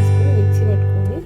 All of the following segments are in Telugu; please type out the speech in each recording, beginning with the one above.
తీసుకొని మిక్సీ పట్టుకోండి.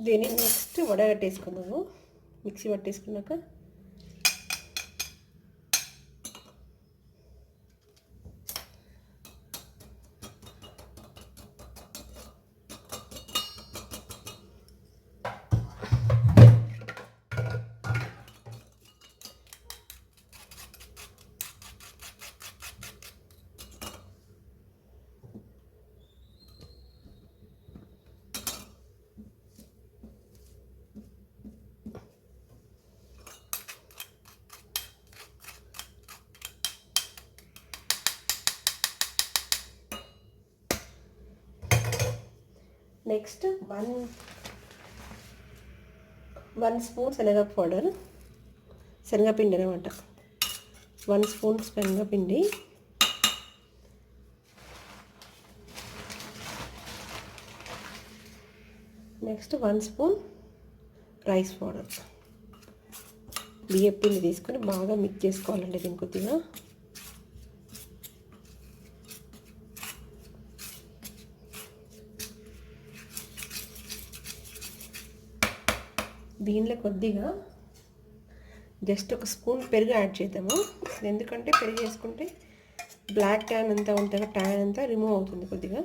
దీన్ని నెక్స్ట్ వడగట్టేసుకున్నాము మిక్సీ పట్టేసుకున్నాక. నెక్స్ట్ వన్ స్పూన్ శనగపిండి అనమాట. 1 స్పూన్ శనగపిండి, నెక్స్ట్ 1 స్పూన్ రైస్ పౌడర్. బియ్యం పిండి తీసుకొని బాగా మిక్స్ చేసుకోవాలండి దీన్ని కొద్దిగా. దీనిలో కొద్దిగా జస్ట్ 1 స్పూన్ పెరుగు యాడ్ చేద్దాము. ఎందుకంటే పెరుగు వేసుకుంటే బ్లాక్ ట్యాన్ అంతా ఉంటుంది, ట్యాన్ అంతా రిమూవ్ అవుతుంది కొద్దిగా.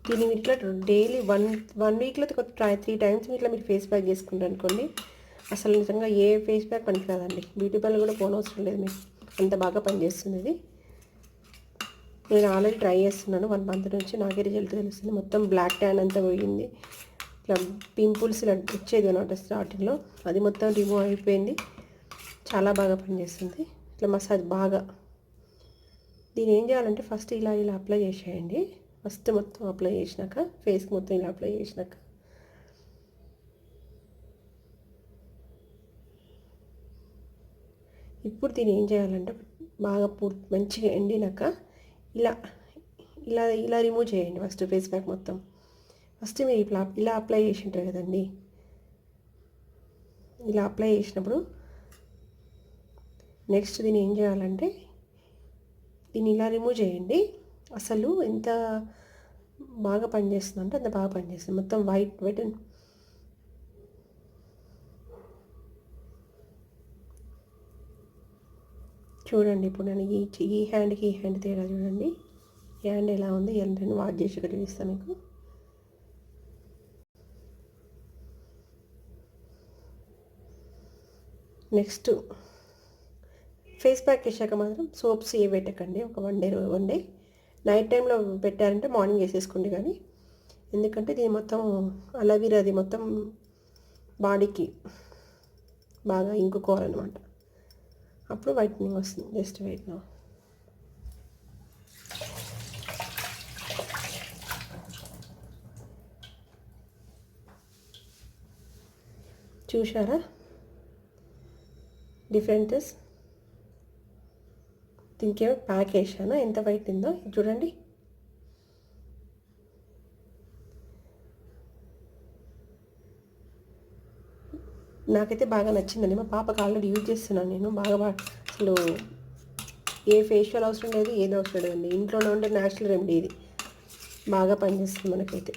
దీన్ని ఇట్లా డైలీ వన్ వీక్లో 3 టైమ్స్ ఇట్లా మీరు ఫేస్ ప్యాక్ చేసుకుంటారు అనుకోండి, అసలు నిజంగా ఏ ఫేస్ ప్యాక్ పనికిరాదండి. బ్యూటీ పార్లర్ కూడా పోనవసరం లేదు, మీకు అంత బాగా పనిచేస్తుంది ఇది. నేను ఆల్రెడీ ట్రై చేస్తున్నాను 1 మంత్ నుంచి. నాకే రిజల్ట్ తెలుస్తుంది. మొత్తం బ్లాక్ ట్యాన్ అంతా పోయింది. ఇట్లా పింపుల్స్ ఇలా వచ్చేది అనమాట స్టార్టింగ్లో, అది మొత్తం రిమూవ్ అయిపోయింది. చాలా బాగా పనిచేస్తుంది. ఇట్లా మసాజ్ బాగా. దీన్ని ఏం చేయాలంటే ఫస్ట్ ఇలా అప్లై చేసేయండి. ఫస్ట్ మొత్తం అప్లై చేసినాక, ఫేస్కి మొత్తం ఇలా అప్లై చేసినాక ఇప్పుడు దీన్ని ఏం చేయాలంటే బాగా మంచిగా ఎండినాక ఇలా ఇలా ఇలా రిమూవ్ చేయండి ఫస్ట్ ఫేస్ ప్యాక్ మొత్తం. ఫస్ట్ మీరు ఇలా అప్లై చేసి ఉంటారు కదండి, ఇలా అప్లై చేసినప్పుడు నెక్స్ట్ దీన్ని ఏం చేయాలంటే దీన్ని ఇలా రిమూవ్ చేయండి. అసలు ఎంత బాగా పనిచేస్తుంది అంటే అంత బాగా పనిచేస్తుంది. మొత్తం వైట్ చూడండి. ఇప్పుడు నేను ఈ హ్యాండ్కి ఈ హ్యాండ్ తేడా చూడండి. ఈ హ్యాండ్ ఎలా ఉంది, రెండు వాష్ చేసి చూపిస్తాను మీకు. నెక్స్ట్ ఫేస్ ప్యాక్ వేసాక మాత్రం సోప్స్ ఏ పెట్టకండి. ఒక వన్ డే నైట్ టైంలో పెట్టారంటే మార్నింగ్ వేసేసుకోండి. కానీ ఎందుకంటే దీని మొత్తం అలోవెరా అది మొత్తం బాడీకి బాగా ఇంకుకోవాలన్నమాట. అప్పుడు వైట్నింగ్ వస్తుంది. Just whitening. చూసారా డిఫరెంటెస్? దీనికేమో ప్యాక్ వేసాను, ఎంత వైట్ ఉందో చూడండి. నాకైతే బాగా నచ్చిందండి. మా పాపకు ఆల్రెడీ యూజ్ చేస్తున్నాను నేను. బాగా అసలు ఏ ఫేషియల్ అవసరం లేదు, ఏది అవసరం లేదండి. ఇంట్లోనే ఉండే న్యాచురల్ రెమెడీ ఇది. బాగా పనిచేస్తుంది మనకైతే.